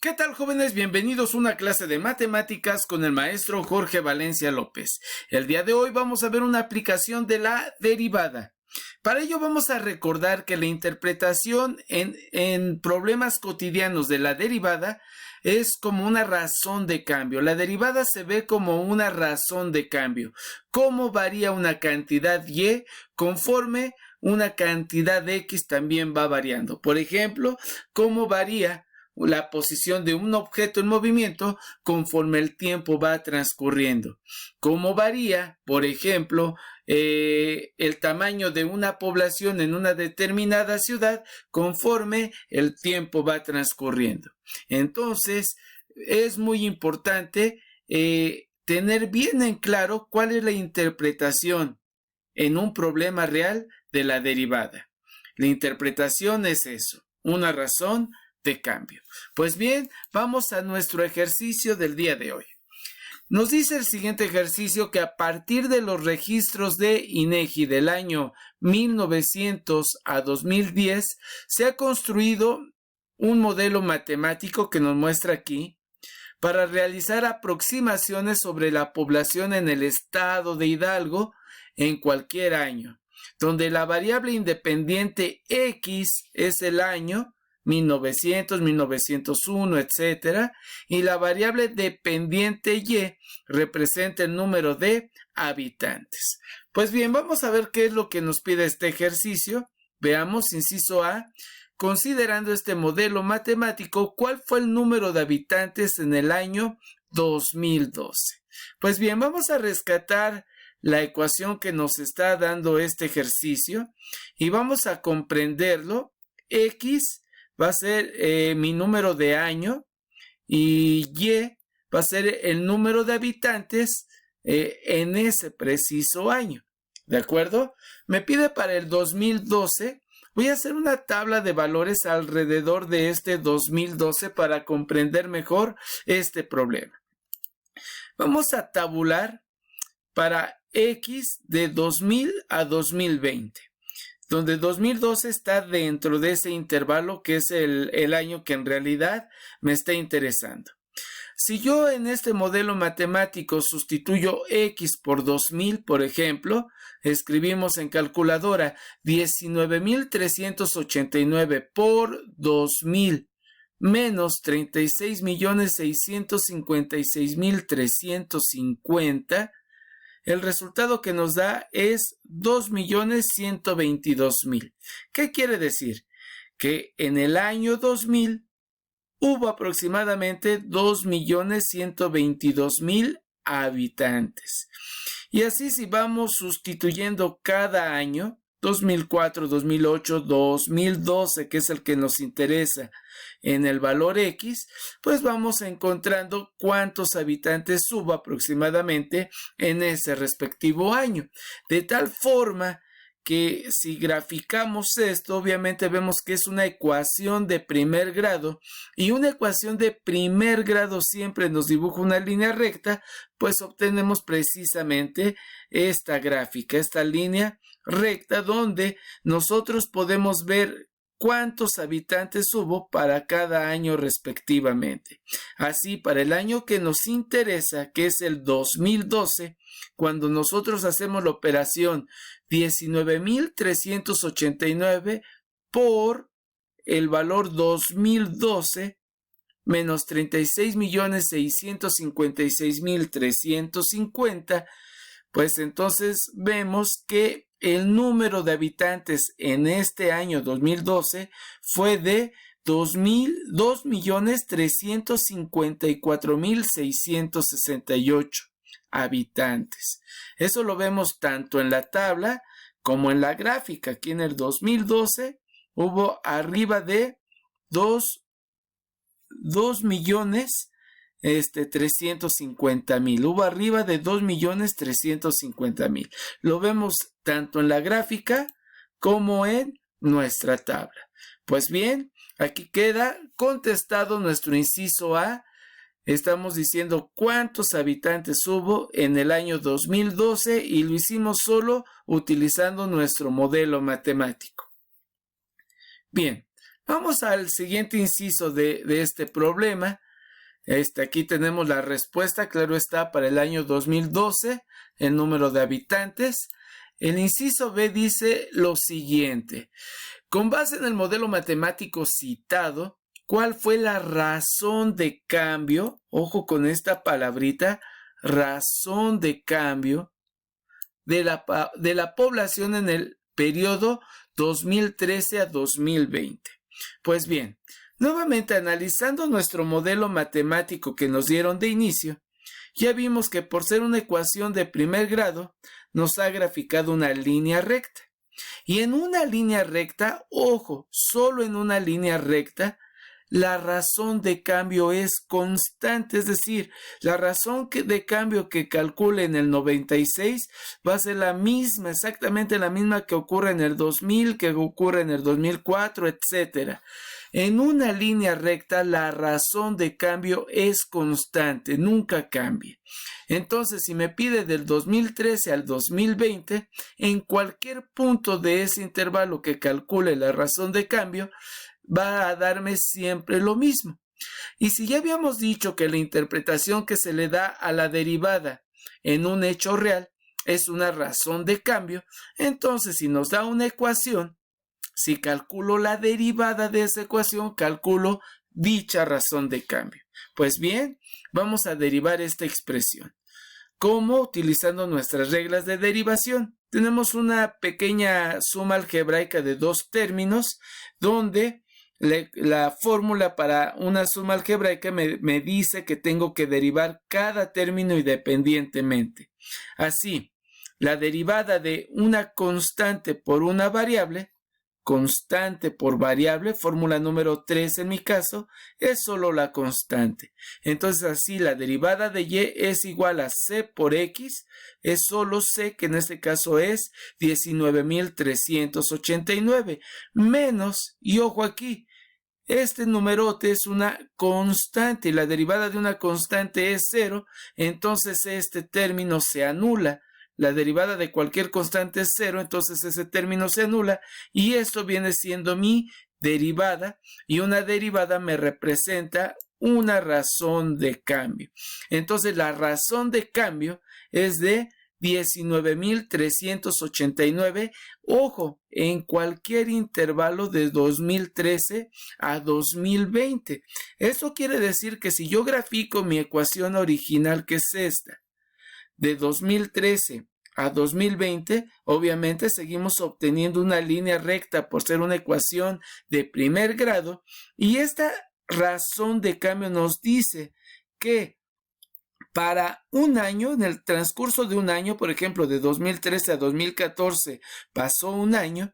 ¿Qué tal, jóvenes? Bienvenidos a una clase de matemáticas con el maestro Jorge Valencia López. El día de hoy vamos a ver una aplicación de la derivada. Para ello vamos a recordar que la interpretación en problemas cotidianos de la derivada es como una razón de cambio. La derivada se ve como una razón de cambio. Cómo varía una cantidad y conforme una cantidad x también va variando. Por ejemplo, cómo varía la posición de un objeto en movimiento conforme el tiempo va transcurriendo. Cómo varía, por ejemplo, el tamaño de una población en una determinada ciudad conforme el tiempo va transcurriendo. Entonces, es muy importante tener bien en claro cuál es la interpretación en un problema real de la derivada. La interpretación es eso, una razón de cambio. Pues bien, vamos a nuestro ejercicio del día de hoy. Nos dice el siguiente ejercicio que a partir de los registros de INEGI del año 1900 a 2010 se ha construido un modelo matemático que nos muestra aquí para realizar aproximaciones sobre la población en el estado de Hidalgo en cualquier año, donde la variable independiente X es el año 1900, 1901, etc. Y la variable dependiente Y representa el número de habitantes. Pues bien, vamos a ver qué es lo que nos pide este ejercicio. Veamos, inciso A. Considerando este modelo matemático, ¿cuál fue el número de habitantes en el año 2012? Pues bien, vamos a rescatar la ecuación que nos está dando este ejercicio y vamos a comprenderlo. X va a ser mi número de año y Y va a ser el número de habitantes en ese preciso año. ¿De acuerdo? Me pide para el 2012. Voy a hacer una tabla de valores alrededor de este 2012 para comprender mejor este problema. Vamos a tabular para X de 2000 a 2020. Donde 2012 está dentro de ese intervalo que es el año que en realidad me está interesando. Si yo en este modelo matemático sustituyo X por 2000, por ejemplo, escribimos en calculadora 19.389 por 2000 menos 36.656.350. El resultado que nos da es 2.122.000. ¿Qué quiere decir? Que en el año 2000 hubo aproximadamente 2.122.000 habitantes. Y así si vamos sustituyendo cada año, 2004, 2008, 2012, que es el que nos interesa en el valor X, pues vamos encontrando cuántos habitantes hubo aproximadamente en ese respectivo año. De tal forma que si graficamos esto, obviamente vemos que es una ecuación de primer grado y una ecuación de primer grado siempre nos dibuja una línea recta, pues obtenemos precisamente esta gráfica, esta línea recta donde nosotros podemos ver cuántos habitantes hubo para cada año respectivamente. Así, para el año que nos interesa, que es el 2012, cuando nosotros hacemos la operación 19.389 por el valor 2012 menos 36.656.350, pues entonces vemos que el número de habitantes en este año 2012 fue de 2.354.668 habitantes. Eso lo vemos tanto en la tabla como en la gráfica. Aquí en el 2012 hubo arriba de 2.350.000. Hubo arriba de 2.350.000. Lo vemos tanto en la gráfica como en nuestra tabla. Pues bien, aquí queda contestado nuestro inciso A. Estamos diciendo cuántos habitantes hubo en el año 2012 y lo hicimos solo utilizando nuestro modelo matemático. Bien, Vamos al siguiente inciso de este problema. Aquí tenemos la respuesta, claro está, para el año 2012, el número de habitantes. El inciso B dice lo siguiente. Con base en el modelo matemático citado, ¿cuál fue la razón de cambio? Ojo con esta palabrita, razón de cambio de la población en el periodo 2013 a 2020. Pues bien, nuevamente analizando nuestro modelo matemático que nos dieron de inicio, ya vimos que por ser una ecuación de primer grado, nos ha graficado una línea recta. Y en una línea recta, ojo, solo en una línea recta, la razón de cambio es constante, es decir, la razón de cambio que calcule en el 96 va a ser la misma, exactamente la misma que ocurre en el 2000, que ocurre en el 2004, etc. En una línea recta, la razón de cambio es constante, nunca cambia. Entonces, si me pide del 2013 al 2020, en cualquier punto de ese intervalo que calcule la razón de cambio, va a darme siempre lo mismo. Y si ya habíamos dicho que la interpretación que se le da a la derivada en un hecho real es una razón de cambio, entonces si nos da una ecuación, si calculo la derivada de esa ecuación, calculo dicha razón de cambio. Pues bien, vamos a derivar esta expresión. ¿Cómo? Utilizando nuestras reglas de derivación. Tenemos una pequeña suma algebraica de dos términos donde la fórmula para una suma algebraica me dice que tengo que derivar cada término independientemente. Así, la derivada de una constante por una variable, constante por variable, fórmula número 3 en mi caso, es solo la constante. Entonces así la derivada de y es igual a c por x, es solo c, que en este caso es 19.389, menos, y ojo aquí, este numerote es una constante y la derivada de una constante es 0, entonces este término se anula. La derivada de cualquier constante es 0, entonces ese término se anula y esto viene siendo mi derivada y una derivada me representa una razón de cambio. Entonces la razón de cambio es de 19.389, ojo, en cualquier intervalo de 2013 a 2020. Eso quiere decir que si yo grafico mi ecuación original, que es esta, de 2013 a 2020, obviamente seguimos obteniendo una línea recta por ser una ecuación de primer grado, y esta razón de cambio nos dice que para un año, en el transcurso de un año, por ejemplo, de 2013 a 2014, pasó un año,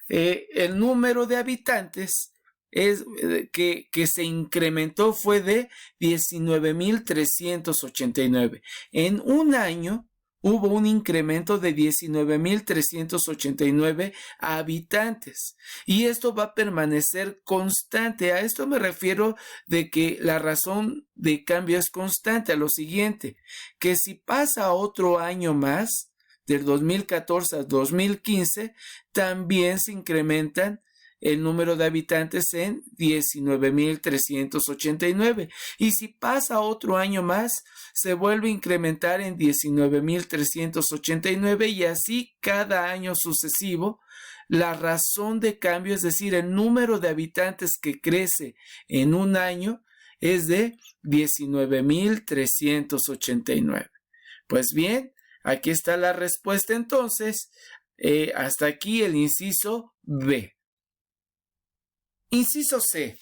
el número de habitantes que se incrementó fue de 19.389. En un año hubo un incremento de 19.389 habitantes y esto va a permanecer constante. A esto me refiero de que la razón de cambio es constante, a lo siguiente, que si pasa otro año más, del 2014 al 2015, también se incrementan el número de habitantes en 19.389. Y si pasa otro año más, se vuelve a incrementar en 19.389 y así cada año sucesivo. La razón de cambio, es decir, el número de habitantes que crece en un año, es de 19.389. Pues bien, aquí está la respuesta entonces. Hasta aquí el inciso B. Inciso C.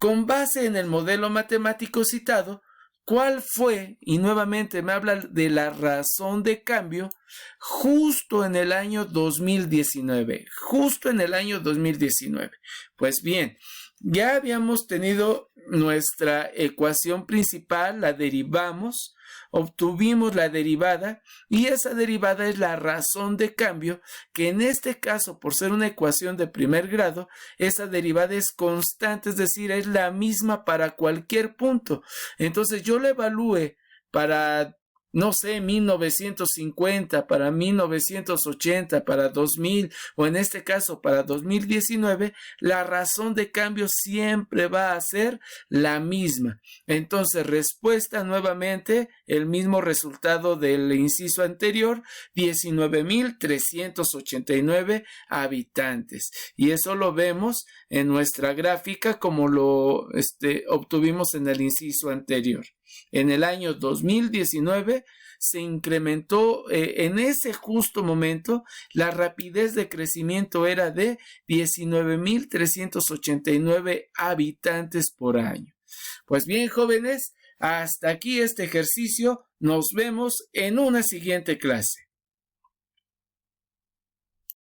Con base en el modelo matemático citado, ¿cuál fue? Y nuevamente me habla de la razón de cambio justo en el año 2019. Justo en el año 2019. Pues bien, ya habíamos tenido nuestra ecuación principal, la derivamos, obtuvimos la derivada y esa derivada es la razón de cambio, que en este caso, por ser una ecuación de primer grado, esa derivada es constante, es decir, es la misma para cualquier punto. Entonces yo la evalúe para no sé, 1950, para 1980, para 2000 o en este caso para 2019, la razón de cambio siempre va a ser la misma. Entonces, respuesta nuevamente, el mismo resultado del inciso anterior, 19,389 habitantes. Y eso lo vemos en nuestra gráfica como lo obtuvimos en el inciso anterior. En el año 2019 se incrementó en ese justo momento, la rapidez de crecimiento era de 19,389 habitantes por año. Pues bien, jóvenes, hasta aquí este ejercicio. Nos vemos en una siguiente clase.